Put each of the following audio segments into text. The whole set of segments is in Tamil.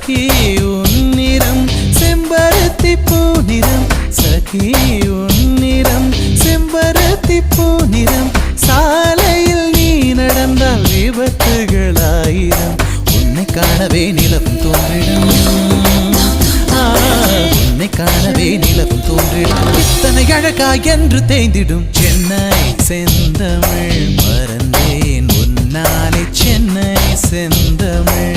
சகி உன்னிறம் செம்பருத்தி பூநிறம் சகி உன்னிறம் செம்பருத்தி பூநிறம் சாலையில் நீ நடந்தால் விபத்துகளாயிரம் உன்னை காணவே நிலவும் தோன்றிடும் உன்னை காணவே நிலவும் தோன்றிடும் இத்தனை அழகா என்று தேய்ந்திடும் சென்னை செந்தமிழ் மறந்தேன் உன்னாலே சென்னை செந்தமிழ்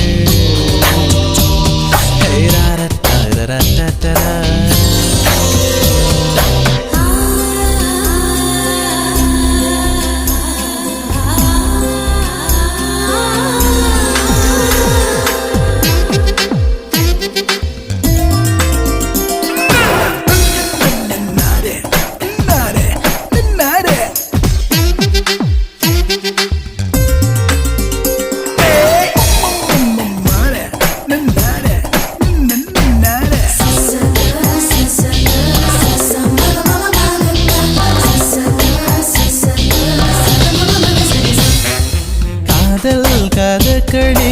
கதகளே